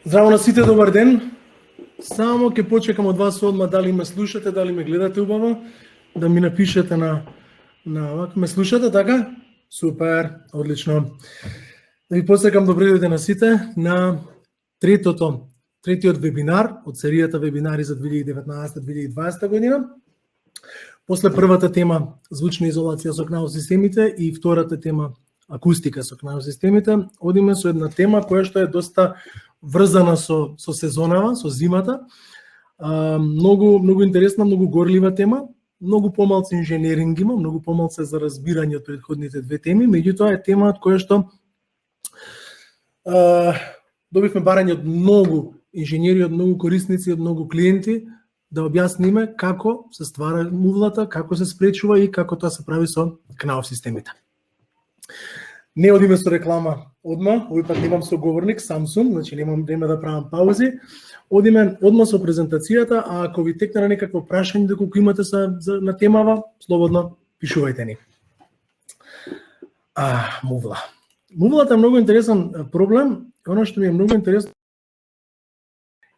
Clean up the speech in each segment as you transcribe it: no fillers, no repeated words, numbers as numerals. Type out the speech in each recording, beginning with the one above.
Здраво на сите, добар ден. Само ќе почекам од вас одма дали ме слушате, дали ме гледате убаво, да ми напишете на вака. Ме слушате, така? Супер, одлично. Да ви посакам добри дојде на сите на третиот вебинар од серијата вебинари за 2019-2020 година. После првата тема звучна изолација со КНАУ системите и втората тема акустика со КНАУ системите, одиме со една тема која што е доста врзана со сезонава, со зимата. Многу интересна, многу горлива тема, многу помалку инженеринг има, многу помалку за разбирање од претходните две теми, меѓутоа е тема од која што добивме барање од многу инженери, од многу корисници, од многу клиенти, да објасниме како се ствара мувлата, како се спречува и како тоа се прави со КНАУ системите. Не одиме со реклама одма, овој пат немам соговорник, сам сум, значи немам време да правам паузи. Одиме одма со презентацијата, а ако ви текне на некакво прашање доколку имате на темава, слободно пишувајте ни. Мувла. Мувлата е многу интересен проблем, оно што ми е многу интересно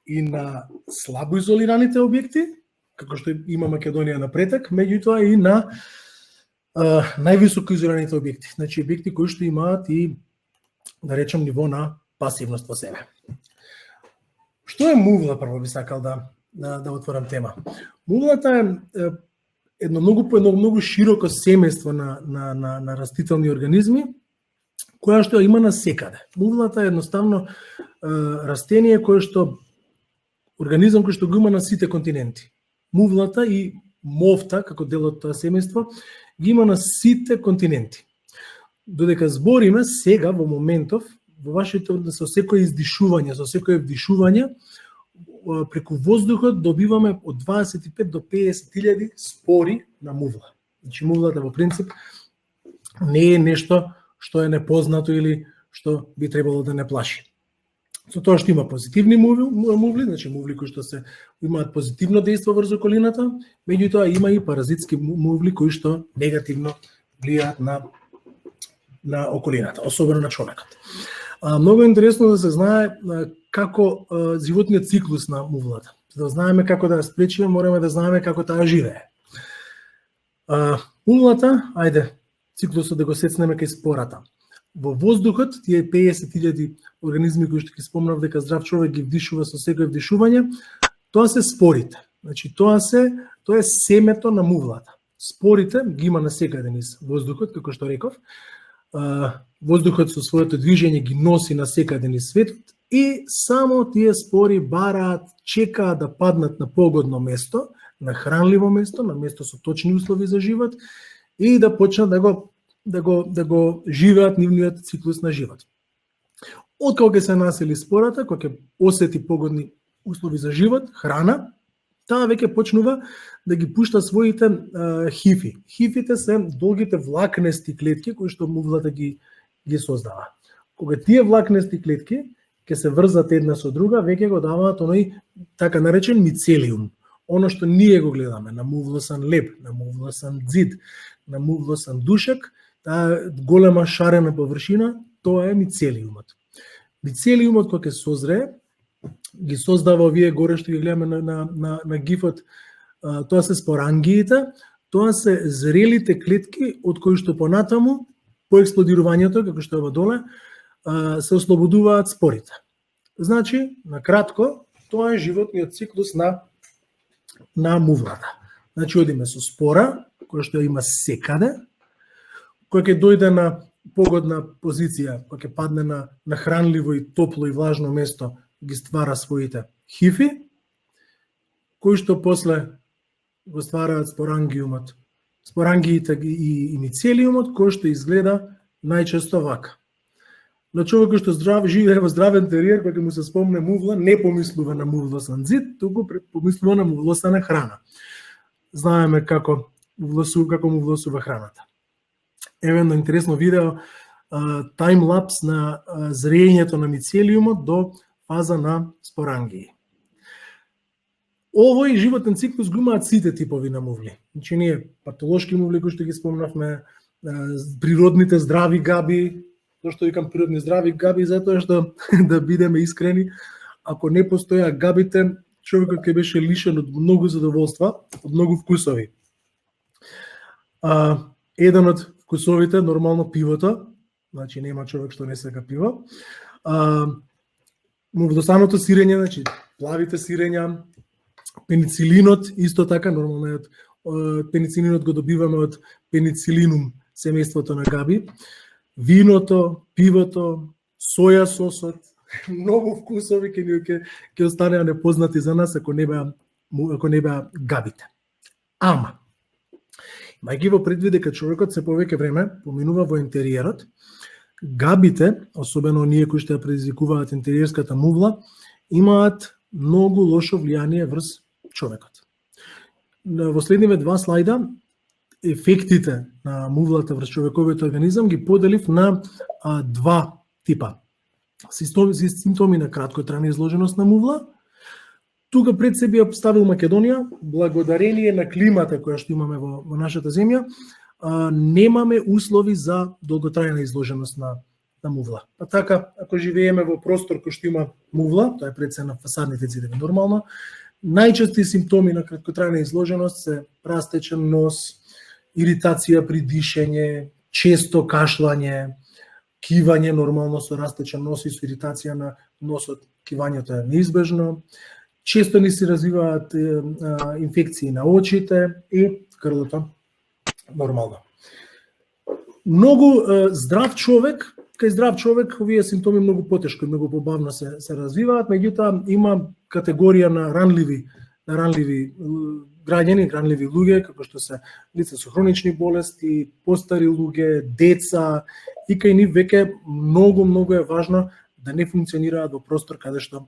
и на слабо изолираните објекти, како што има Македонија на претек, меѓутоа и на највисоко изолираните објекти, значи објекти кои што имаат и, да речем, ниво на пасивност во себе. Што е мувла, прво би сакал да отворам тема. Мувлата е едно многу широко семејство на растителни организми, која што има насекаде. Мувлата е едноставно растение кое што организам кој што го има на сите континенти. Мувлата и мовта, како дел од тоа семејство, ги има на сите континенти. Додека збориме сега во моментов, во вашето со секое издишување, со секое вдишување, преку воздухот добиваме од 25 до 50.000 спори на мувла. Значи мувлата во принцип не е нешто што е непознато или што би требало да не плаши. Со тоа што има позитивни мувли, значи мувли кои што имаат позитивно дејство врз околината, меѓутоа има и паразитски мувли кои што негативно влијаат на околината, особено на човекот. Многу е интересно да се знае како животниот циклус на мувлата. За да знаеме како да ја спречиме, мораме да знаеме како таа живее. Мувлата, циклусот да го сецнеме кај спората. Во воздухот, тие 50.000 организми кои што ги спомнав дека здрав човек ги вдишува со секој вдишување, тоа се спорите. Значи тоа е семето на мувлата. Спорите ги има насекаде низ воздухот, како што реков. Воздухот со своето движење ги носи насекаде низ светот и само тие спори бараат, чекаат да паднат на погодно место, на хранливо место, на место со точни услови за живот и да почнат да го живеат нивниот циклус на живот. Откога се насели спората, кога ќе осети погодни услови за живот, храна, таа веќе почнува да ги пушта своите хифи. Хифите се долгите влакнести клетки кои што мувлата ги создава. Кога тие влакнести клетки ќе се врзат една со друга, веќе го даваат оној така наречен мицелиум. Оно што ние го гледаме на мувлосан леп, на мувлосан ѕид, на мувлосан душек, таа голема шарена површина, тоа е мицелиумот. Мицелиумот кога ќе созрее, ги создава овие горе што ги гледаме на гифот, тоа се спорангиите, тоа се зрелите клетки од кои што понатаму, по експлодирањето, како што е во доле, се ослободуваат спорите. Значи, на кратко, тоа е животниот циклус на мувлата. Значи, одиме со спора, која што има секаде, која ќе дојде на погодна позиција, која ќе падне на хранливо и топло и влажно место, ги ствара своите хифи, кои што после го ствараат спорангиумот, спорангиите и мицелиумот, кој што изгледа најчесто вака. На човек кој што живее во здравен териер, кога му се спомне мувла, не помислува на мувлосан ѕид, туку помислува на мувлосана храна. Знаеме како му власува храната. Еве едно интересно видео, таймлапс на зрејењето на мицелиумот до фаза на спорангии. Овој животен циклус го имаат сите типови на мувли. Значи ние патолошки мувли кои што ги спомнавме, природните здрави габи, зашто викам природни здрави габи, затоа што да бидеме искрени, ако не постоја габите, човекот ќе беше лишен од многу задоволства, од многу вкусови. Еден од вкусовите, нормално пивото, значи нема човек што не сака пиво. Мувдосаното сирење, значи плавите сирења, пеницилинот, исто така, нормално е од пеницилинот го добиваме од пеницилинум, семејството на габи. Виното, пивото, соја сосот, многу вкусови ќе останеа непознати за нас ако не беа габите. Ама, мајќи во предвид дека човекот се повеќе време поминува во интериерот, габите, особено оние кои што ја предизвикуваат интериерската мувла, имаат многу лошо влијание врз човекот. Во следниве два слајда, ефектите на мувлата врз човековиот организам ги поделив на два типа. Симптоми на краткотрајна изложеност на мувла. Тука пред себе ја ставил Македонија, благодарение на климата која што имаме во нашата земја, немаме услови за долготрајна изложеност на мувла. Па така, ако живееме во простор кој што има мувла, тоа е пред се на фасадните ѕидови нормално, најчести симптоми на краткотрајна изложеност се растечен нос, иритација при дишење, често кашлање, кивање нормално со растечен нос и со иритација на носот, кивањето е неизбежно, често ни се развиваат инфекции на очите и грлото нормално. Многу здрав човек, кај здрав човек овие симптоми многу потешко и многу побавно се развиваат, меѓутоа има категорија на ранливи граѓани, ранливи луѓе, како што се лица со хронични болести, постари луѓе, деца, и кај нив веќе многу е важно да не функционираат во простор каде што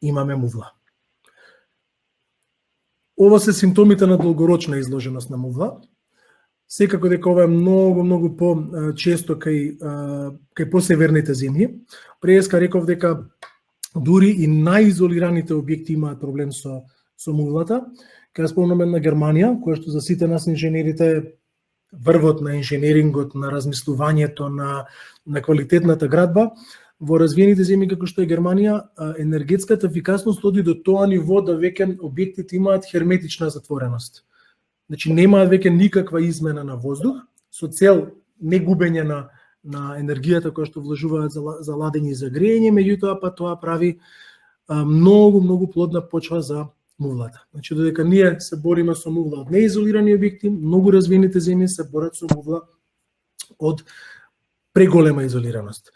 имаме мувла. Ова се симптомите на долгорочна изложеност на мувла. Секако дека ова е многу по-често кај посеверните земји. Преска реков дека дури и најизолираните објекти имаат проблем со мувлата. Кај спомнаме на Германија, која што за сите нас инженерите е врвот на инженерингот, на размислувањето, на квалитетната градба. Во развиените земји како што е Германија, енергетската ефикасност оди до тоа ниво да веќе објектите имаат херметична затвореност. Значи немаат веќе никаква измена на воздух со цел не губење на енергијата која што вложуваат за ладење и за грејење, меѓутоа па тоа прави многу плодна почва за мувлата. Значи додека ние се бориме со мувла од неизолирани објекти, многу развиените земји се борат со мувла од преголема изолираност.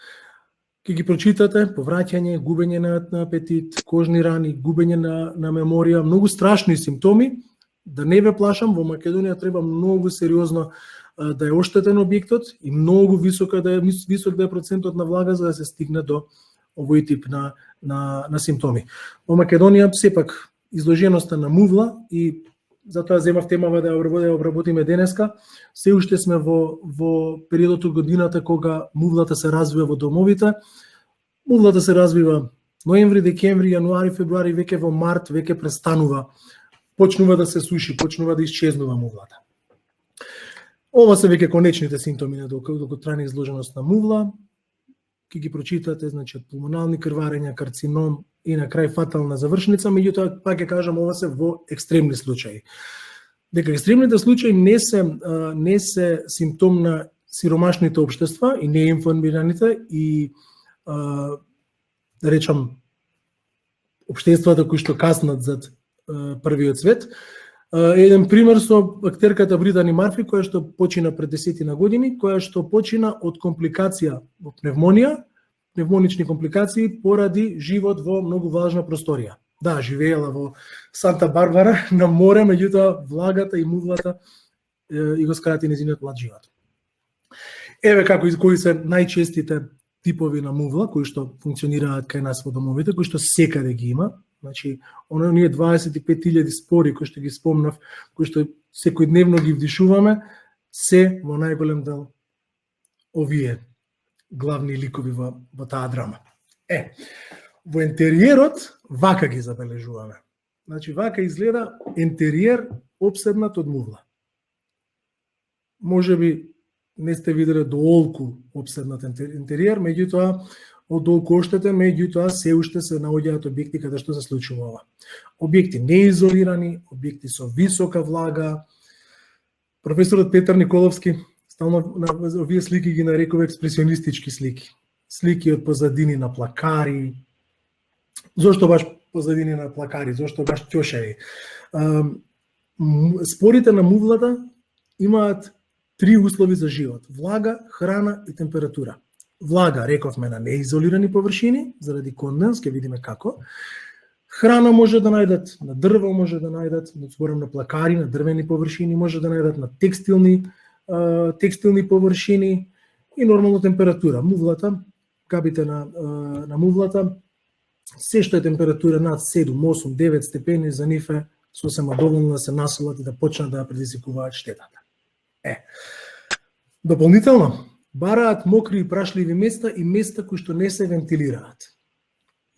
Ке ги прочитате, повраќање, губење на апетит, кожни рани, губење на меморија, многу страшни симптоми. Да не ве плашам, во Македонија треба многу сериозно да е оштетен објектот и многу висок да е процентот на влага за да се стигне до овој тип на симптоми. Во Македонија сепак изложеноста на мувла, и затоа земав темава да ја обработиме денеска, се уште сме во периодот од годината кога мувлата се развива во домовите. Мувлата се развива ноември, декември, јануари, февруари, веќе во март веќе престанува, почнува да се суши, почнува да исчезнува мувлата. Ова се веќе конечните симптоми на долготрајна изложеност на мувла. Ке ги прочитате, значи пулмонални крварења, карцином и на крај фатална завршница, меѓутоа пак ќе кажам ова се во екстремни случаи. Дека екстремните случаи не се симптом на сиромашните општества и неинформираните и да речам општествата кои што каснат зад првиот свет. Еден пример со актерката Британи Марфи, која што почина пред 10 години, која што почина од компликација во пневмонија, пневмонични компликации поради живот во многу влажна просторија. Да, живеела во Санта Барбара на море, меѓутоа влагата и мувлата и го скрати нејзиниот млад живот. Еве кои се најчестите типови на мувла кои што функционираат кај нас во домовите, кои што секаде ги има. Значи, оние 25.000 спори кои што ги спомнав, кои што секојдневно ги вдишуваме, се во најголем дел овие главни ликови во таа драма. Во интериерот вака ги забележуваме. Значи, вака изгледа интериер обседнат од мувла. Може би не сте виделе доолку обседнат интериер, меѓутоа од окоштата, меѓутоа се уште се наоѓаат објекти каде што се случува ова. Објекти неизолирани, објекти со висока влага. Професорот Петар Николовски стално овие слики ги нарекува експресионистички слики. Слики од позадини на плакари. Зошто баш позадини на плакари? Зошто баш ќошеви? Спорите на мувлата имаат три услови за живот: влага, храна и температура. Влага, рековме, на неизолирани површини, заради конденс, ќе видиме како. Храна може да најдат на дрво, може да најдат, зборам на плакари, на дрвени површини, може да најдат на текстилни површини и нормално температура. Мувлата, кабите на мувлата, се што е температура над 7, 8, 9 степени, за нив е сосема доволно да се насолат и да почнат да предизвикуваат штетата. Дополнително, бараат мокри и прашливи места и места кои што не се вентилираат.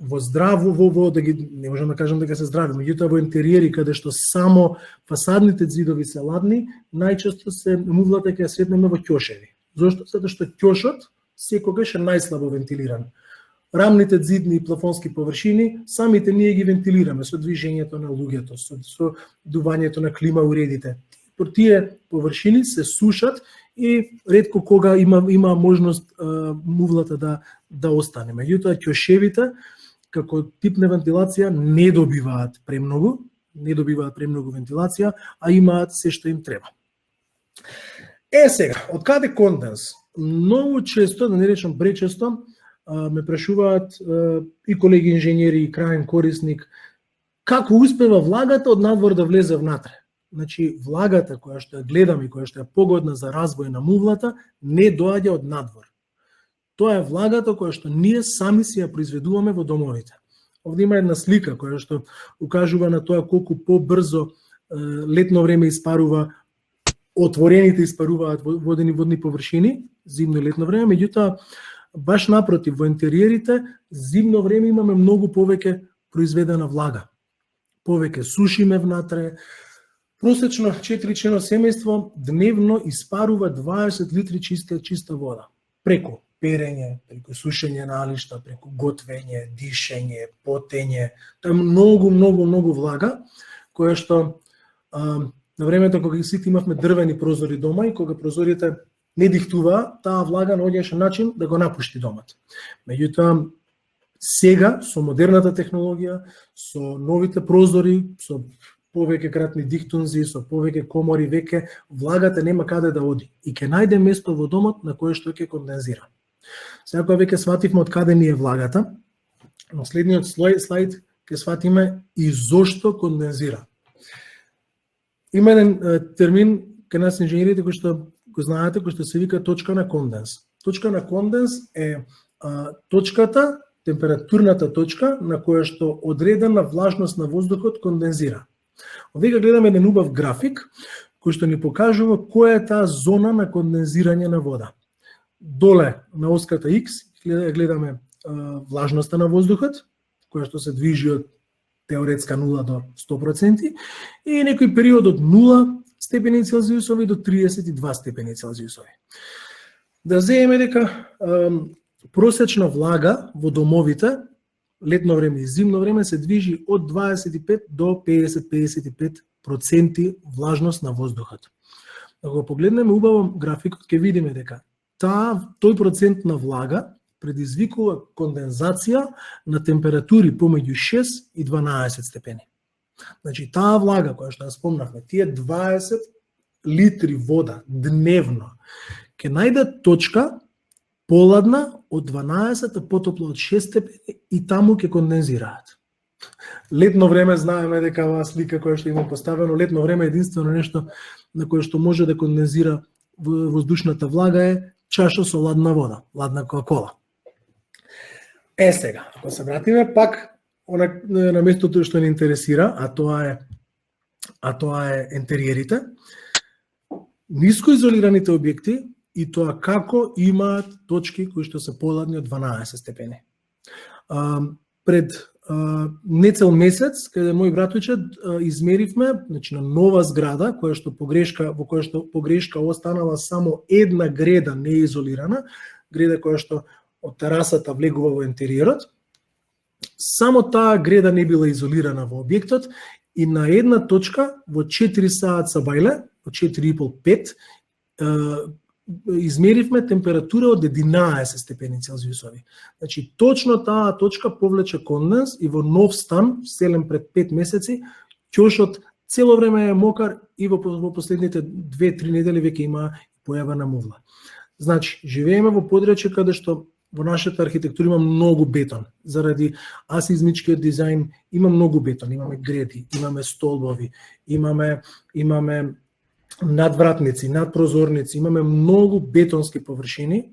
Во здраво, да ги, не можам да кажам дека се здрави, меѓутоа во интериери каде што само фасадните ѕидови се ладни, најчесто се мувлата ќе ја сретнеме во ќошеви. Зошто? Затоа што ќошот секогаш е најслабо вентилиран. Рамните ѕидни и плафонски површини, самите ние ги вентилираме со движењето на луѓето, со дувањето на клима уредите. Тие површини се сушат и ретко кога има можност мувлата да остане. Меѓутоа ќошевите како тип на вентилација не добиваат премногу вентилација, а имаат се што им треба. Сега, од каде конденс? Многу често, да не речам пречесто, ме прашуваат и колеги инженери и крајен корисник како успева влагата од надвор да влезе внатре. Значи, влагата која што ја гледаме и која што е погодна за развој на мувлата не доаѓа од надвор. Тоа е влагата која што ние сами си ја произведуваме во домовите. Овде има една слика која што укажува на тоа колку побрзо летно време испарува, отворените испаруваат водни површини, зимно и летно време, меѓутоа баш напротив, во интериерите зимно време имаме многу повеќе произведена влага. Повеќе сушиме внатре. Просечно 4-члено семејство дневно испарува 20 литри чиста вода. Преку перење, преку сушење налишта, преку готвење, дишење, потење. Тоа е многу влага, која што на времето кога сите имавме дрвени прозори дома и кога прозорите не дихтуваа, таа влага наоѓаше начин да го напушти домот. Меѓутоа, сега со модерната технологија, со новите прозори, со повеќе кратни дихтунзи, со повеќе комори, веќе влагата нема каде да оди и ќе најде место во домот на кое што ќе кондензира. Сега кога веќе свативме од каде ни е влагата, на следниот слайд ќе сватиме и зошто кондензира. Има еден термин кај нас инженерите кој што го знаете, кој што се вика точка на конденс. Точка на конденс е точката, температурната точка на која што одредена влажност на воздухот кондензира. Овде гледаме еден убав график кој што ни покажува која е таа зона на кондензирање на вода. Доле на оската X гледаме влажноста на воздухот, која што се движи од теоретска 0 до 100% и некој период од 0 степени Целзиусови до 32 степени Целзиусови. Да земеме дека просечна влага во домовите летно време и зимно време се движи од 25 до 50-55% влажност на воздухот. Ако го погледнеме убаво графикот, ќе видиме дека тој процент на влага предизвикува кондензација на температури помеѓу 6 и 12 степени. Значи, таа влага која што ја спомнавме, тие 20 литри вода дневно, ќе најде точка поладна од 12, а потопло од 6 степени и таму ќе кондензираат. Летно време знаеме дека оваа слика која што имам поставено, летно време единствено нешто на кое што може да кондензира воздушната влага е чаша со ладна вода, ладна кока-кола. Сега, ако се вратиме пак на местото што ни интересира, а тоа е интериерите, ниско изолираните објекти и тоа како имаат точки кои што се поладни од 12 степени. Пред нецел месец, каде мој братовче измеривме, значи на нова зграда, во која што погрешка останала само една греда неизолирана, греда која што од терасата влегува во интериерот. Само таа греда не била изолирана во објектот и на една точка во 4 саат сабајле, во 4,5-5, измеривме температура од 11 степени Целзиусови. Значи, точно таа точка повлече конденс и во нов стан, селен пред 5 месеци, ќошот цело време е мокар и во последните 2-3 недели веќе има појава на мувла. Значи, живееме во подрачје каде што во нашата архитектура има многу бетон. Заради асизмичкиот дизајн има многу бетон, имаме греди, имаме столбови, имаме надвратници, надпрозорници, имаме многу бетонски површини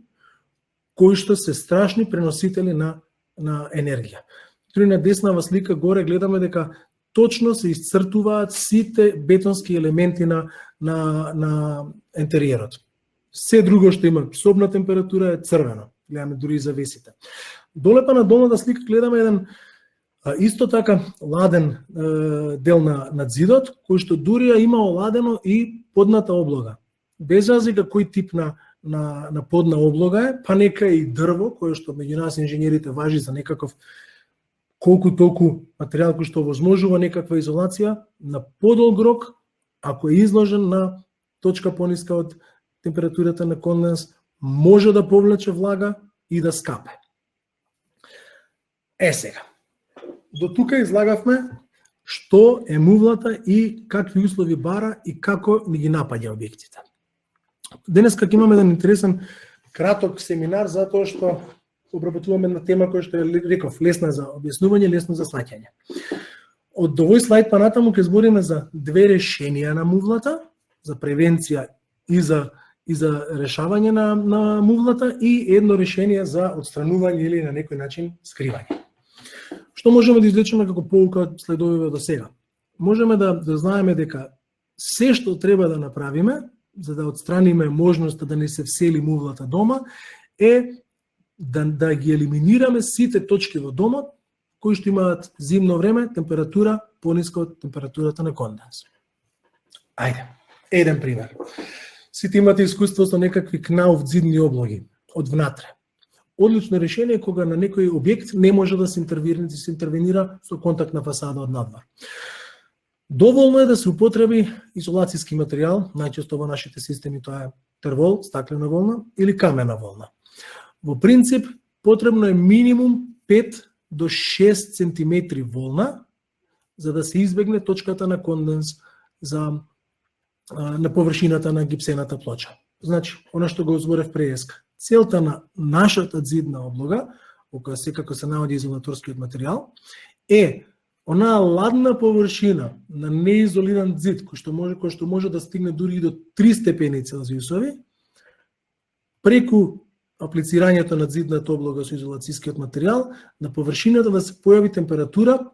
кои што се страшни преносители на енергија. Тури на деснава слика горе гледаме дека точно се исцртуваат сите бетонски елементи на интериерот. Се друго што има собна температура е црвено. Гледаме дури и завесите. Доле па на долната слика гледаме еден исто така ладен дел на зидот, кој што дури има оладено и подната облога. Без разлика кој тип на подна облога е, па нека и дрво, кој што меѓу нас инженерите важи за некаков колку толку материјал кој што возможува некаква изолација, на подолг рок, ако е изложен на точка пониска од температурата на конденс, може да повлече влага и да скапе. Сега, до тука излагавме што е мувлата и какви услови бара и како ни ги напаѓа објектите. Денес како имаме еден интересен краток семинар затоа што обработуваме една тема која што реков лесна за објаснување, лесно за сваќање. Од овој слајд па натаму ќе збориме за две решенија на мувлата, за превенција и за решавање на мувлата и едно решение за отстранување или на некој начин скривање. Што можеме да извлечеме како поука од следовиве до сега? Можеме да знаеме дека се што треба да направиме за да отстраниме можноста да не се всели мувлата дома е да ги елиминираме сите точки во домот кои што имаат зимно време температура пониска од температурата на конденс. Ајде, еден пример. Сите имате искуство со некакви кнауф зидни облоги од внатре. Одлично решение е кога на некој објект не може да се интервенира со контактна фасада од надвор. Доволно е да се употреби изолацијски материјал, најчесто во нашите системи тоа е тервол, стаклена волна или камена волна. Во принцип, потребно е минимум 5 до 6 см волна за да се избегне точката на конденс на површината на гипсената плоча. Значи, она што го зборев преска, целта на нашата зидна облога, која секако се наоѓа изолаторскиот материјал, е онаа ладна површина на неизолиран зид, кој што може да стигне дури и до 3 степени Целзиусови, преку аплицирањето на зидната облога со изолацијскиот материјал, на површината да се појави температура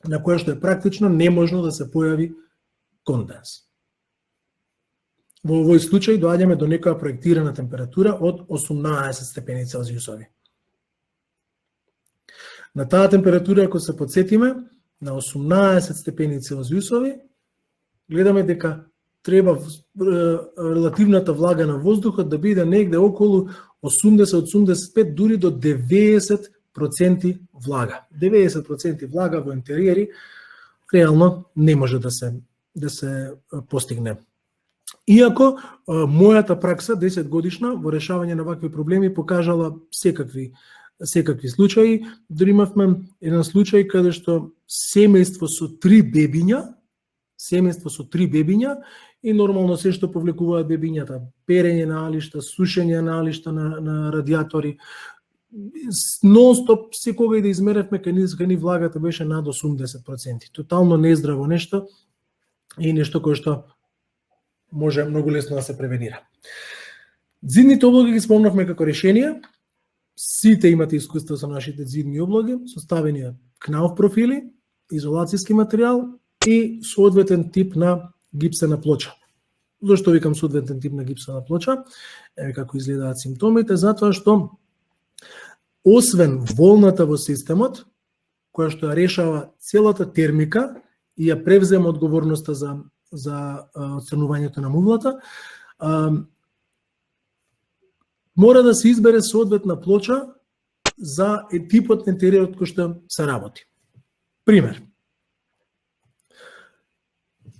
на која што е практично неможно да се појави конденс. Во овој случај доаѓаме до некоја проектирана температура од 18 степени Целзиусови. На таа температура, ако се подсетиме, на 18 степени Целзиусови, гледаме дека треба релативната влага на воздухот да биде негде околу 80-85 дури до 90% влага. 90% влага во интериери реално не може да се постигне. Иако мојата пракса 10 годишна во решавање на вакви проблеми покажала секакви случаи. Дори имавме еден случај каде што семејство со 3 бебиња и нормално се што повлекуваат бебињата, перење на алишта, сушење на алишта на радиатори, нон-стоп секога и да измеревме кај ни влагата беше над 80%. Тотално нездраво нешто и нешто кое што може многу лесно да се превенира. Зидните облоги ги спомнавме како решение. Сите имате искуство со нашите зидни облоги, составени од кнауф профили, изолацијски материјал и соодветен тип на гипсена плоча. Зошто викам соодветен тип на гипсена плоча? Како изгледаат симптомите, затоа што освен волната во системот, која што ја решава целата термика и ја превзема одговорноста за отстранувањето на мувлата, мора да се избере соодветна плоча за типот на интериерот кој што се работи. Пример.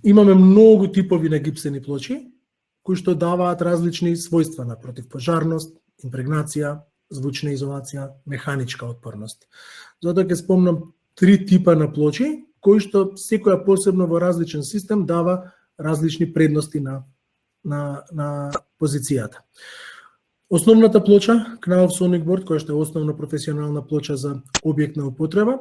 Имаме многу типови на гипсени плочи, кои што даваат различни својства на противпожарност, импрегнација, звучна изолација, механичка отпорност. Затоа ќе спомнам 3 типа на плочи, кои што секоја посебно во различен систем дава различни предности на позицијата. Основната плоча, Knauf Sonic Board, која што е основна професионална плоча за објектна употреба,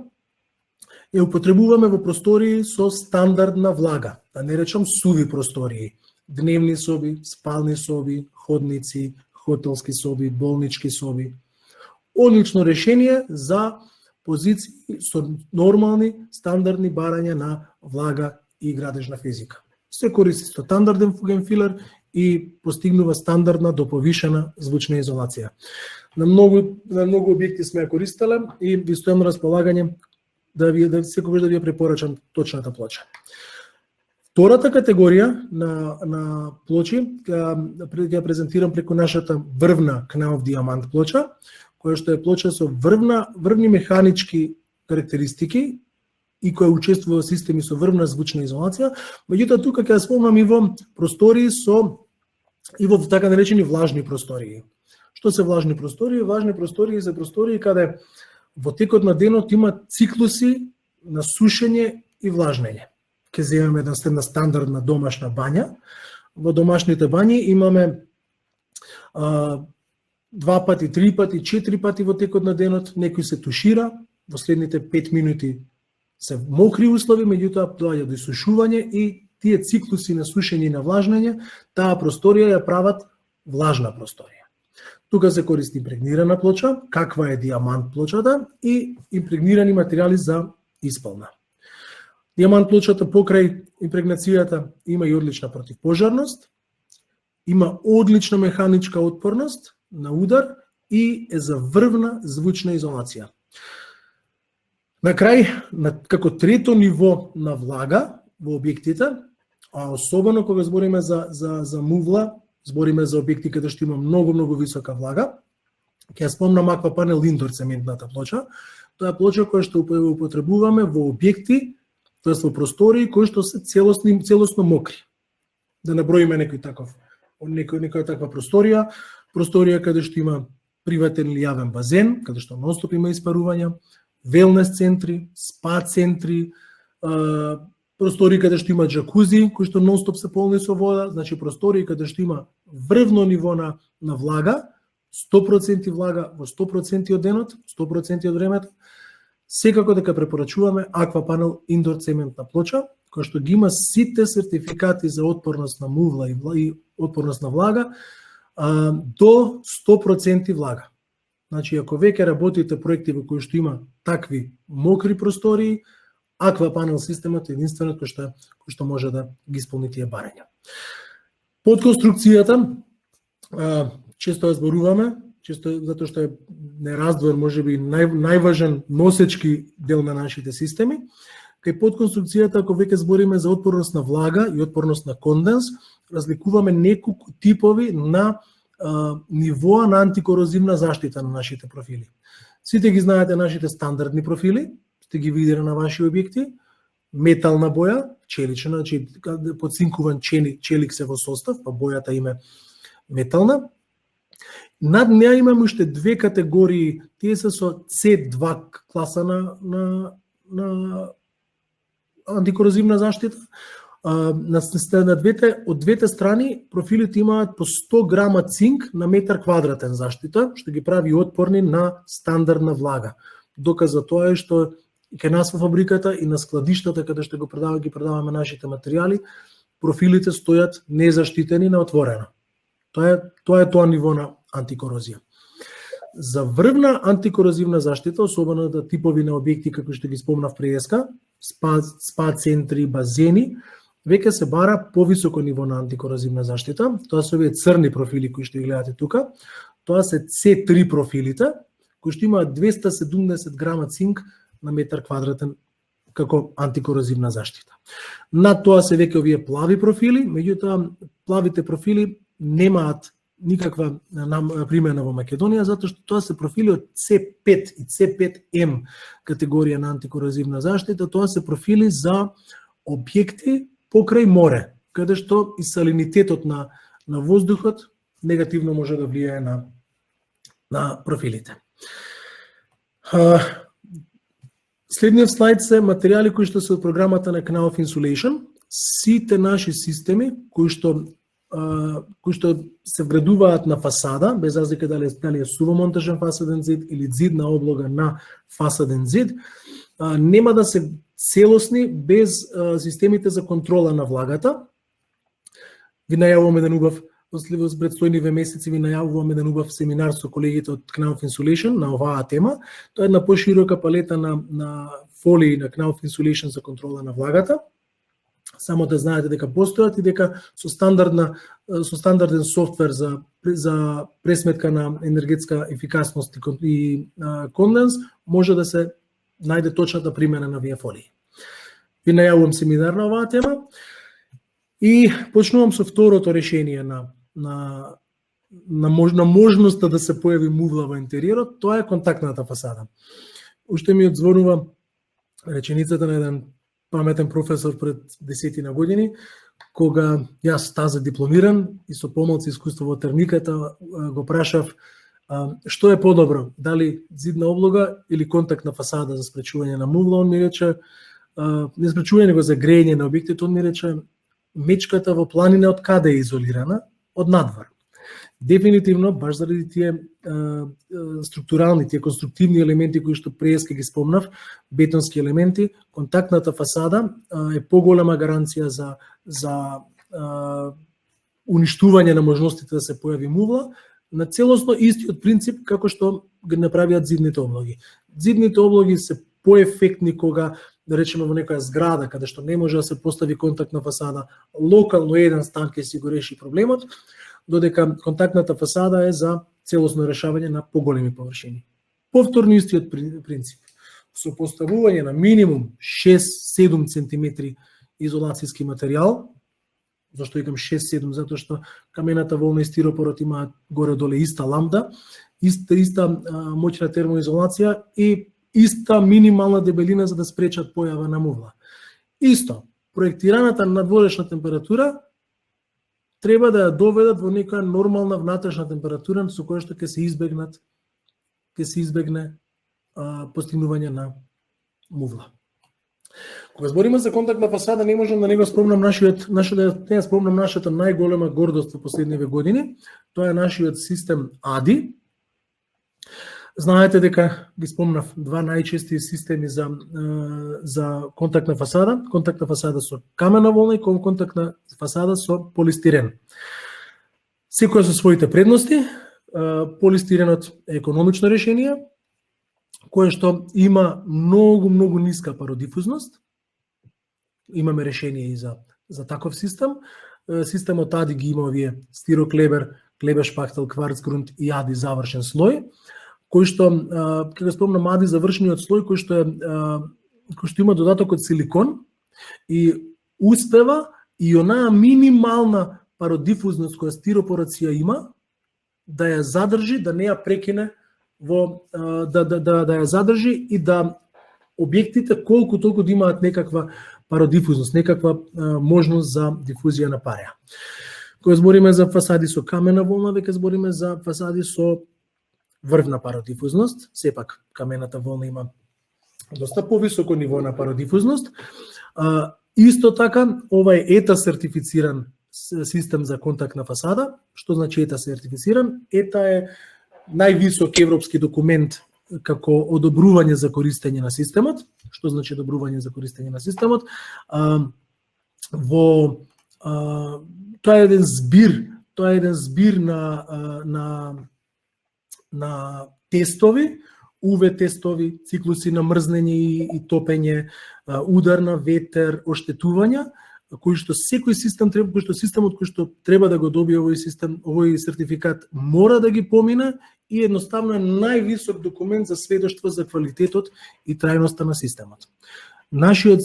ја употребуваме во простории со стандардна влага, да не речам суви простории, дневни соби, спални соби, ходници, хотелски соби, болнички соби. Одлично решение за позиции со нормални, стандардни барања на влага и градежна физика. Се користи со стандарден фуген филер и постигнува стандардна до повишена звучна изолација. На многу објекти сме ја користеле и ви стојам на располагање да секогаш да ви ја препорачам точната плоча. Втората категорија на плочи ќе презентирам преку нашата врвна Knauf Diamant плоча, која што е плоча со врвни механички карактеристики и која учествува во системи со врвна звучна изолација, меѓутоа тука ќе спомнам и во простории и во така наречени влажни простории. Што се влажни простории? Влажни простории се простории каде во текот на денот има циклуси на сушење и влажнење. Ке земеме една стандардна домашна бања. Во домашните бањи имаме 2 пати, 3 пати, 4 пати во текот на денот, некој се тушира, во следните 5 минути се мокри услови, меѓутоа доаѓа до исушување и тие циклуси на сушење и на влажнење, таа просторија ја прават влажна просторија. Тука се користи импрегнирана плоча, каква е диамант плочата и импрегнирани материјали за испална. Диамант плочата покрај импрегнацијата има и одлична противпожарност, има одлична механичка отпорност на удар и е за врвна звучна изолација. На крај, како трето ниво на влага во објектите, а особено кога збориме за мувла, збориме за објекти каде што има многу висока влага, ќе спомнам Aquapanel Indoor цементната плоча. Тоа е плоча која што употребуваме во објекти, тоест во простории кои што се целосно мокри. Да наброиме некоја таква просторија каде што има приватен или јавен базен, каде што нонстоп има испарувања, велнес центри, спа центри, простории каде што има джакузи, кои што нонстоп се полни со вода, значи простории каде што има врвно ниво на влага, 100% влага во 100% од денот, 100% од времето, секако дека препорачуваме Aquapanel Indoor цементна плоча, која што ги има сите сертификати за отпорност на мувла и отпорност на влага до 100% влага. Значи, ако веќе работите проекти во кои што има такви мокри простории, Aquapanel системот е единственото кој што може да ги исполни тие барања. Под конструкцијата, често ја зборуваме, затоа што е нераздвоен, можеби најважен носечки дел на нашите системи. Кај подконструкцијата, ако веќе збориме за отпорност на влага и отпорност на конденс, разликуваме неколку типови на нивоа на антикорозивна заштита на нашите профили. Сите ги знаете нашите стандардни профили, сте ги виделе на ваши објекти, метална боја, челична, значи подцинкуван челик се во состав, па бојата име метална. Над неа имаме уште 2 категории, тие се со C2 класа на антикорозивна заштита. Од двете страни профилите имаат по 100 грама цинк на метар квадратен заштита, што ги прави отпорни на стандардна влага. Доказ за тоа е што кај нас во фабриката и на складиштата каде што ги продаваме нашите материјали, профилите стојат незаштитени на отворено. Тоа е тоа ниво на антикорозија. За врвна антикорозивна заштита, особено да типови на објекти како што ги спомнав преска, спа центри, базени, веќе се бара повисоко ниво на антикорозивна заштита. Тоа се овие црни профили кои што ги гледате тука. Тоа се C3 профилите, кои што имаат 270 грама цинк на метар квадратен како антикорозивна заштита. Над тоа се веќе овие плави профили, меѓутоа плавите профили немаат никаква примена во Македонија, затоа што тоа се профили од C5 и C5M категорија на антикоразивна заштита, тоа се профили за објекти покрај море, каде што и салинитетот на воздухот негативно може да влијае на профилите. Следниот слайд се материјали кои што се од програмата на Knauf Insulation. Сите наши системи кои што се вградуваат на фасада, без разлика дали е сувомонтажен фасаден зид или зидна облога на фасаден зид, нема да се целосни без системите за контрола на влагата. Ви најавуваме еден убав, во предстојниве месеци ви најавуваме еден убав семинар со колегите од Knauf Insulation на оваа тема. Тоа е една поширока палета на фолии на Knauf Insulation за контрола на влагата. Само да знаете дека постојат и дека со стандарден софтвер за пресметка на енергетска ефикасност и конденс може да се најде точната примена на овие фолии. Ви најавувам семинар на оваа тема и почнувам со второто решение на можноста да се појави мувла во интериерот, тоа е контактната фасада. Уште ми одзвонува реченицата на еден паметен професор пред 10 години, кога јас таза дипломиран и со помалци искуство во термиката го прашав што е подобро, дали зидна облога или контактна фасада за спречување на мувла. Он ми рече, не спречување него за грејење на објектите, он ми рече мечката во планина од каде е изолирана? Од надвор. Дефинитивно, баш заради тие структурални, тие конструктивни елементи кои што преска ги спомнав, бетонски елементи, контактната фасада е поголема гаранција за уништување на можностите да се појави мувла, на целосно истиот принцип како што ги направиат зидните облоги. Зидните облоги се поефектни кога, да речеме, во некоја зграда каде што не може да се постави контактна фасада, локално еден стан ќе си го реши проблемот, додека контактната фасада е за целосно решавање на поголеми површини. Повторно истиот принцип. Со поставување на минимум 6-7 cm изолацијски материјал, зашто викам 6-7, затоа што камената волна и стиропорот имаат горе-доле иста ламда, иста моќна термоизолација и иста минимална дебелина за да спречат појава на мувла. Исто, проектираната надворешна температура треба да ја доведат во некоја нормална внатрешна температура со која што ќе се избегне постигнување на мувла. Кога збориме за контактна фасада, не можам да не го спомнам нашата најголема гордост во последниве години. Тоа е нашиот систем ADI. Знаете дека ги спомнав два најчести системи за контактна фасада. Контактна фасада со камена волна и контактна фасада со полистирен. Секоја со своите предности. Полистиренот е економично решение, кое што има многу ниска пародифузност. Имаме решение и за таков систем. Системот ADI ги има овие стироклебер, клебешпахтел, кварцгрунт и ADI завршен слој, кој што, како спомнам, ADI завршениот слој кој што има додаток од силикон и успева и онаа минимална пародифузност која стиропорот си ја има да ја задржи, да не ја прекине да ја задржи и да објектите колку толку да имаат некаква пародифузност, некаква можност за дифузија на парја. Кога збориме за фасади со камена волна, веќе збориме за фасади со врвна пародифузност. Сепак камената волна има доста повисоко ниво на пародифузност. Исто така, ова е ЕТА сертифициран систем за контактна фасада. Што значи ЕТА сертифициран? ЕТА е највисок европски документ како одобрување за користење на системот. Што значи одобрување за користење на системот? Тоа е еден збир на тестови, УВ тестови, циклуси на мрзнење и топење, удар на ветер, оштетувања, кој што секој систем треба, кој што системот кој што треба да го добие овој сертификат мора да ги помине и едноставно е највисок документ за сведоштво за квалитетот и трајноста на системот. Нашиот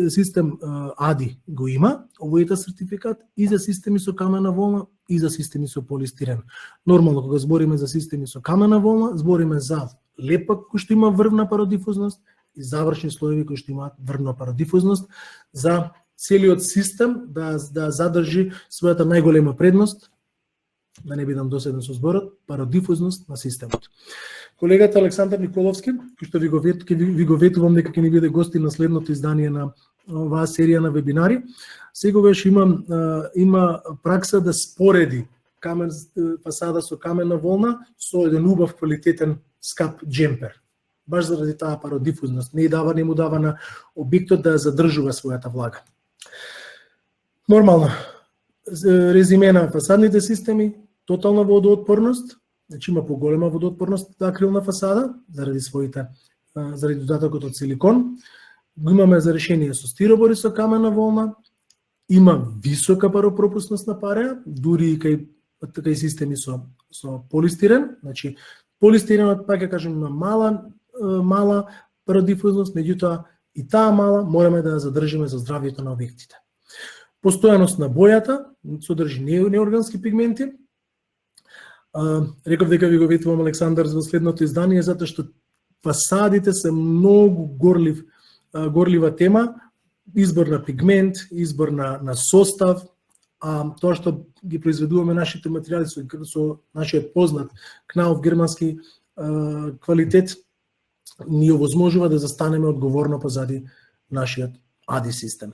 систем АДИ го има, овојата сертификат и за системи со камена волна и за системи со полистирен. Нормално, кога збориме за системи со камена волна, збориме за лепак кој што има врвна пародифузност и завршни слоеви кои што имаат врвна пародифузност, за целиот систем да задржи својата најголема предност, да не бидам доседен со зборот, пародифузност на системот. Колегата Александар Николовски, кој што ви го ветувам дека ќе ни биде гости на следното издание на оваа серија на вебинари, секогаш има пракса да спореди фасада со каменна волна со еден убав квалитетен скап джемпер. Баш заради таа пародифузност, не му дава на објектот да задржува својата влага. Нормално, резиме на фасадните системи, тотална водоотпорност, значи има поголема водоотпорност на акрилна фасада заради додатокот од силикон. Го имаме за решение со стиробор и со камена волна. Има висока паропропусност на пареа, дури и кај системи со полистирен. Значи полистиренот, пак ќе кажем, има мала пародифузност, меѓутоа и таа мала мораме да ја задржиме за здравјето на објектите. Постојаност на бојата, содржи неоргански пигменти. Реков дека ви го ветувам, Александар, за следното издание, затоа што фасадите се многу горлива тема, избор на пигмент, избор на состав, тоа што ги произведуваме нашите материјали со нашиот познат Knauf германски квалитет, ни овозможува да застанеме одговорно позади нашиот АДИ систем.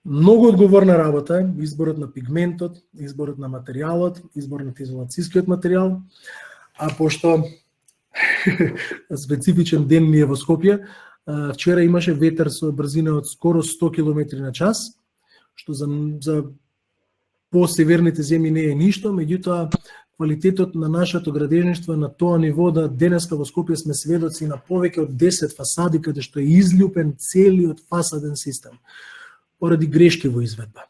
Многу одговорна работа е изборот на пигментот, изборот на материјалот, изборот на изолацијскиот материјал, а пошто специфичен ден ни е во Скопје, вчера имаше ветер со брзина од скоро 100 км на час, што за посеверните земји не е ништо, меѓутоа квалитетот на нашето градежништво е на тоа ниво да денеска во Скопје сме сведоци на повеќе од 10 фасади каде што е изљупен целиот фасаден систем поради грешки во изведба.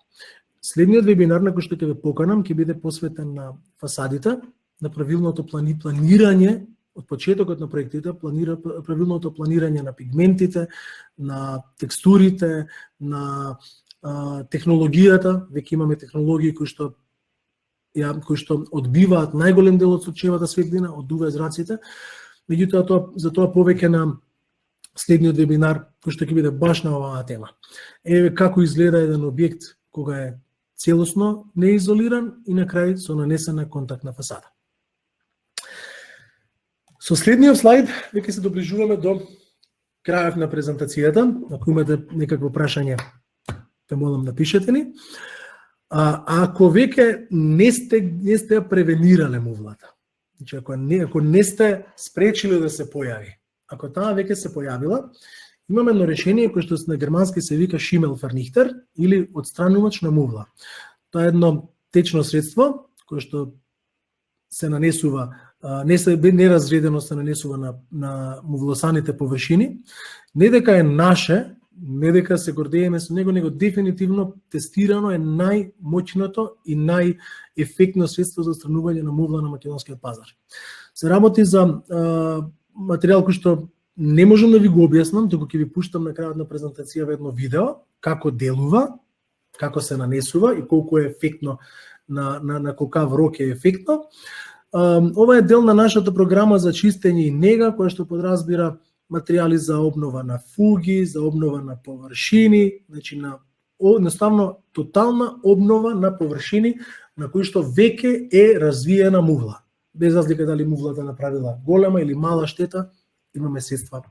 Следниот вебинар на кој што ќе ве поканам ќе биде посветен на фасадите, на правилното планирање од почетокот на проектите, правилното планирање на пигментите, на текстурите, на технологијата. Веќе имаме технологии кои што одбиваат најголем дел од сончевата светлина од UV-зраците. Меѓутоа за тоа повеќе на следниот вебинар кој што ќе биде баш на оваа тема. Еве како изгледа еден објект кога е целосно неизолиран и на крај со нанесена контактна фасада. Со следниот слайд веќе се доближуваме до крајот на презентацијата. Ако имате некакво прашање, те молам напишете ни. Ако веќе не сте ја превенирале мувлата, значи ако не сте спречили да се појави, ако таа веќе се појавила, имаме едно решение кое што на германски се вика Schimmelvernichter или отстранувач на мувла. Тоа е едно течно средство кое што се нанесува, неразредено се нанесува на мувлосаните површини. Не дека е наше, не дека се гордееме со него дефинитивно тестирано е најмоќното и најефектно средство за отстранување на мувла на македонскиот пазар. Се работи за материјал кој што не можам да ви го објаснам, туку ќе ви пуштам на крајот на презентација едно видео како делува, како се нанесува и колку е ефектно на колкав рок е ефектно. Ова е дел на нашата програма за чистење и нега, која што подразбира материјали за обнова на фуги, за обнова на површини, значи едноставно тотална обнова на површини на кои што веќе е развиена мувла. Без разлика дали мувлата направила голема или мала штета, имаме средства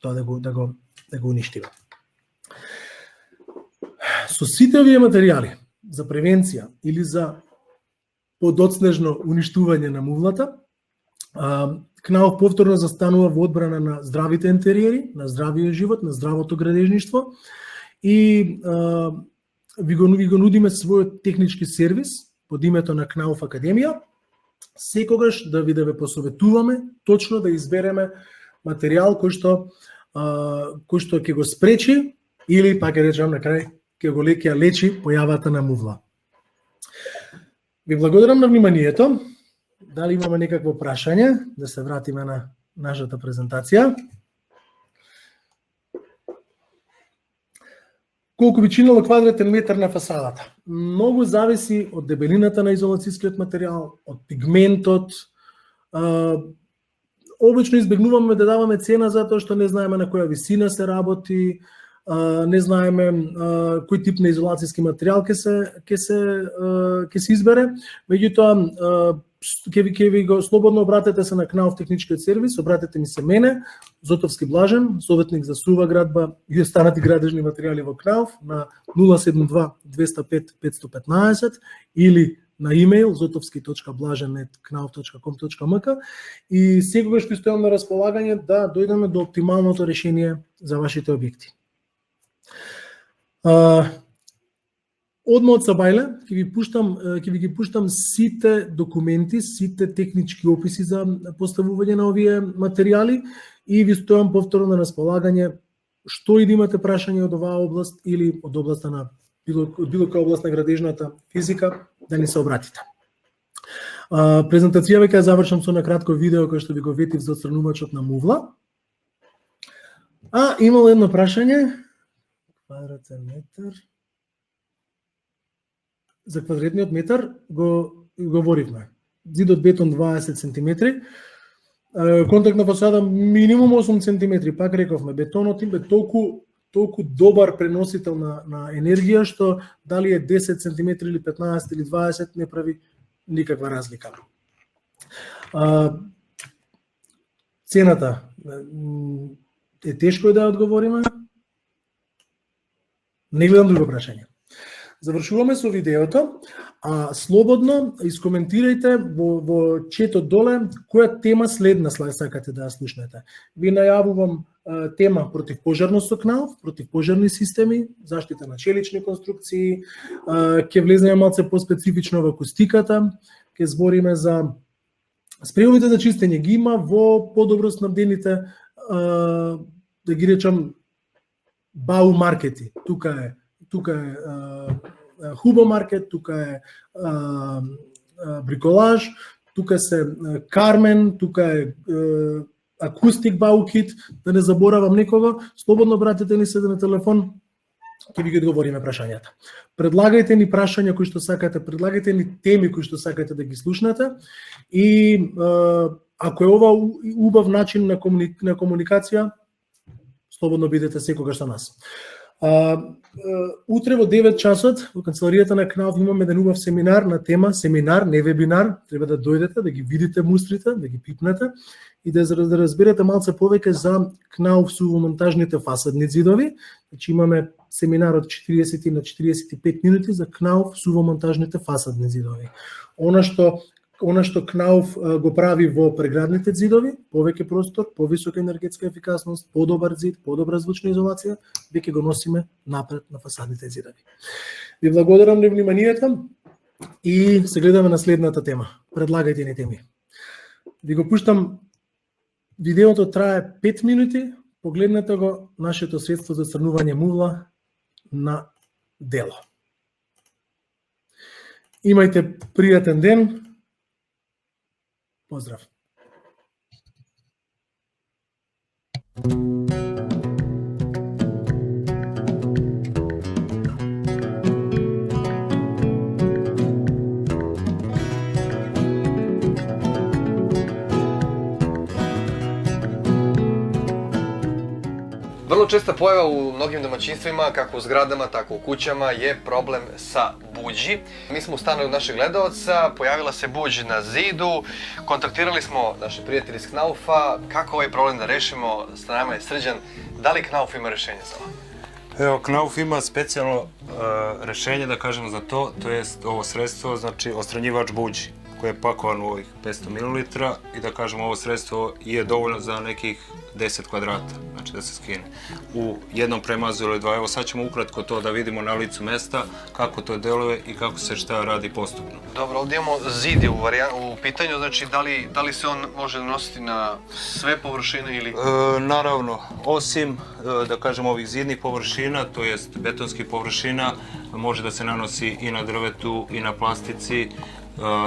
тоа да го уништиме. Со сите овие материјали за превенција или за подоцнежно уништување на мувлата, Knauf повторно застанува во одбрана на здравите интериери, на здравиот живот, на здравото градежништво и ви го нудиме својот технички сервис под името на Knauf Академија, секогаш да ве посоветуваме точно да избереме материјал кој што ќе го спречи или пак ќе речам на крај ќе лечи појавата на мувла. Ви благодарам на вниманието. Дали имаме некакво прашање, да се вратиме на нашата презентација? Колку би чинело квадратен метар на фасадата? Многу зависи од дебелината на изолацијскиот материјал, од пигментот. Обично избегнуваме да даваме цена затоа што не знаеме на која висина се работи, не знаеме кој тип на изолацијски материјал ќе се избере. Меѓутоа, ќе ви го слободно обратете се на КНАУФ техничкиот сервис, обратете ми се мене, Зотовски Блажен, советник за сува градба и останати градежни материјали во КНАУФ на 072 205 515 или на имејл zotovski.blažen@knauf.com.mk и секогаш ќе стојам на располагање да дојдеме до оптималното решение за вашите објекти. Одма од Сабајле ќе ви ги пуштам сите документи, сите технички описи за поставување на овие материјали и ви стојам повторно на располагање што и да имате прашање од оваа област или од областа на било која област на градежната физика, да ни се обратите. Презентацијава ќе завршам со накратко видео кој што ви го ветив за отстранувачот на мувла. Имало едно прашање. Квадратен метар. За квадратниот метар го говоривме. Зидот бетон 20 см, контактна фасада минимум 8 см, пак рековме, бетонот им е толку добар преносител на енергија, што дали е 10 см или 15 или 20 не прави никаква разлика. Цената е тешко да ја одговориме. Не гледам друго прашање. Завршуваме со видеото, слободно искоментирајте во четот доле која тема следна сакате да ја слушнете. Ви најавувам тема противпожарност со КНАУФ, противпожарни системи, заштита на челични конструкции, ќе влеземе малце по-специфично во акустиката, ќе збориме за спремовите за чистење ги има во подобро снабдените, да ги речам, бау маркети. Тука е Хубо маркет, тука е Бриколаж, тука се Кармен, тука е Акустик Баукит, да не заборавам некого, слободно обратете ни се на телефон, ќе ви ги одговориме прашањата. Предлагајте ни прашања кои што сакате, предлагајте ни теми кои што сакате да ги слушнете и ако е ова убав начин на комуникација, слободно бидете секогаш со нас. Утре во 9 часот во канцеларијата на КНАУФ имаме еден убав семинар на тема, семинар, не вебинар, треба да дојдете, да ги видите мустрите, да ги пипнете и да разберете малце повеќе за КНАУФ сувомонтажните фасадни зидови. Значи имаме семинар од 40 на 45 минути за КНАУФ сувомонтажните фасадни зидови. Она што КНАУФ го прави во преградните зидови, повеќе простор, повисока енергетска ефикасност, подобар зид, подобра звучна изолација, веќе го носиме напред на фасадните зидови. Ви благодарам на вниманието и се гледаме на следната тема. Предлагајте ни теми. Ви го пуштам, видеото трае 5 минути, погледнете го нашето средство за отстранување мувла на дело. Имајте пријатен ден. Поздрав! Vrlo česta pojava u mnogim domaćinstvima, kako u zgradama, tako u kućama, je problem sa buđi. Mi smo u stanu od našeg gledalca, pojavila se buđ na zidu, kontaktirali smo naše prijatelji iz KNAUF-a, kako ovaj problem da rešimo, s nama je Srđan, da li KNAUF ima rešenje za ovo? Evo, KNAUF ima specijalno rešenje, da kažem, za to, to je ovo sredstvo, znači odstranjivač buđi, koje je pakovan u ovih 500 ml i da kažem, ovo sredstvo je dovoljno za nekih 10 kvadrata, znači da se skine u jednom premazu ili dva. Evo sad ćemo ukratko to da vidimo na licu mesta kako to deluje i kako se šta radi postupno. Dobro, ovdje imamo zid u pitanju, znači da li se on može nositi na sve površine ili... Naravno, osim da kažem ovih zidnih površina, to jest betonskih površina, može da se nanosi i na drvetu i na plastici,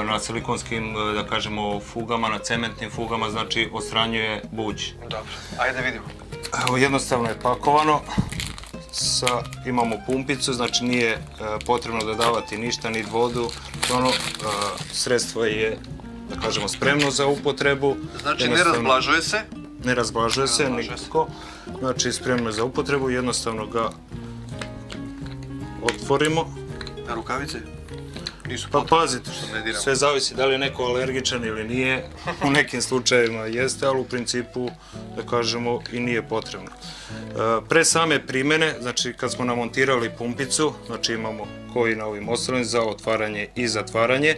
na silikonskim, da kažemo, fugama, na cementnim fugama, znači odstranjuje buđ. Dobro, ajde da vidimo. Evo, jednostavno je pakovano, imamo pumpicu, znači nije potrebno dodavati ništa, ni vodu. Sredstvo je, da kažemo, spremno za upotrebu. Znači ne razblažuje se? Ne razblažuje se nikako. Znači spremno je za upotrebu, jednostavno ga otvorimo. A rukavice? Pa pazite, sve zavisi da li je neko alergičan ili nije, u nekim slučajevima jeste, ali u principu, da kažemo, i nije potrebno. Pre same primjene, znači kad smo namontirali pumpicu, znači imamo koji na ovim osnovim za otvaranje i zatvaranje,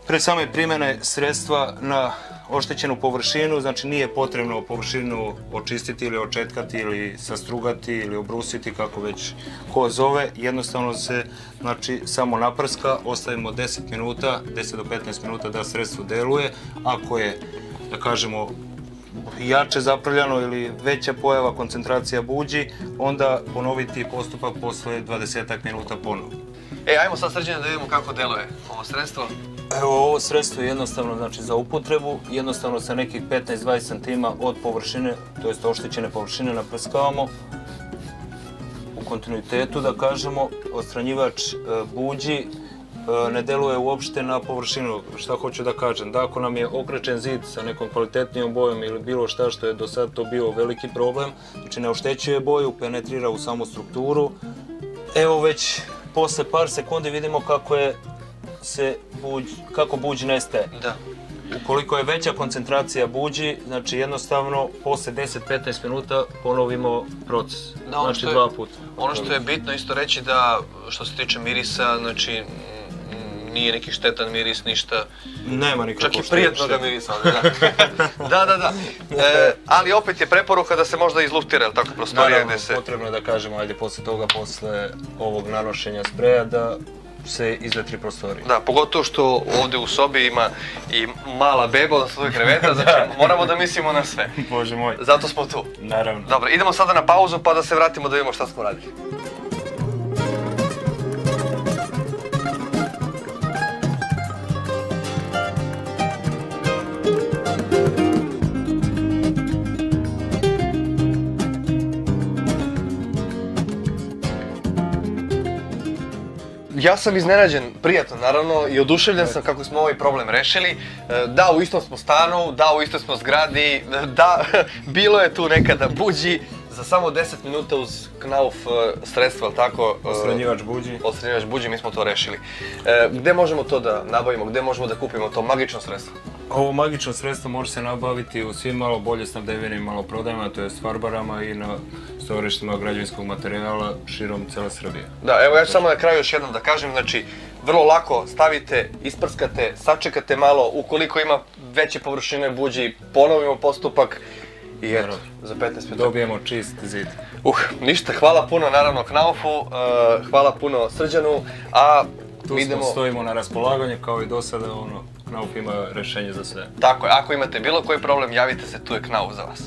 pre same primjene sredstva na oštećenu površinu, znači nije potrebno površinu očistiti ili očetkati ili sastrugati ili obrusiti, kako već ko zove, jednostavno se znači samo naprska, ostavimo 10 minuta, 10 do 15 minuta da sredstvo deluje. Ako je, da kažemo, jače zaprljano ili veća pojava koncentracija buđi, onda ponoviti postupak posle 20 minuta ponovo. Ajmo sad, Srđane, da vidimo kako deluje ovo sredstvo. Evo, ovo sredstvo je jednostavno, znači, za upotrebu, jednostavno sa nekih 15-20 cm od površine, to jest oštećene površine, naprskavamo u kontinuitetu, da kažemo. Odstranjivač buđi ne deluje uopšte na površinu. Šta hoću da kažem, da ako nam je okrečen zid sa nekom kvalitetnijom bojom ili bilo šta što je do sada to bio veliki problem, znači ne oštećuje boju, penetrira u samu strukturu. Evo, već posle par sekundi vidimo kako buđ nestaje. Da. Ukoliko je veća koncentracija buđi, znači jednostavno posle 10-15 minuta ponovimo proces, znači 2 puta. Ono što je bitno isto reći da, što se tiče mirisa, znači nije neki štetan miris, ništa. Nema nikakvog čak i prijetnoga mirisa. Da. Ali opet je preporuka da se možda izluftira, ili tako, prostorija gde se... Naravno, potrebno je da kažemo, ajde, posle toga, posle ovog nanošenja spreja, da se izvetri prostorija. Da, pogotovo što ovde u sobi ima i mala beba od svojeg kreveta, znači moramo da mislimo na sve. Bože moj. Zato smo tu. Naravno. Dobro, idemo sada na pauzu pa da se vratimo da vidimo šta smo radili. Ja sam iznenađen, prijatno naravno, i oduševljen sam kako smo ovaj problem rešili. Da, u istom smo stanu, da, u istoj smo zgradi, da, bilo je tu nekada buđi. Za samo 10 minuta uz Knauf sredstvo, ali tako? Odstranjivač buđi. Odstranjivač buđi, mi smo to rešili. Gde možemo to da nabavimo, gde možemo da kupimo to magično sredstvo? Ovo magično sredstvo može se nabaviti u svim malo bolje snabdevenim maloprodajama, to je farbarama i na storištima građevinskog materijala širom cele Srbije. Da, evo ja ću samo na kraju još jednom da kažem, znači vrlo lako stavite, isprskate, sačekate malo, ukoliko ima veće površine buđi, ponovimo postupak i eto, za 15 minuta dobijemo čist zid. Ništa, hvala puno naravno Knaufu, hvala puno Srđanu, a tu stojimo na raspolaganje kao i do sada, Knauf ima rešenje za sve. Tako je, ako imate bilo koji problem, javite se, tu je Knauf za vas.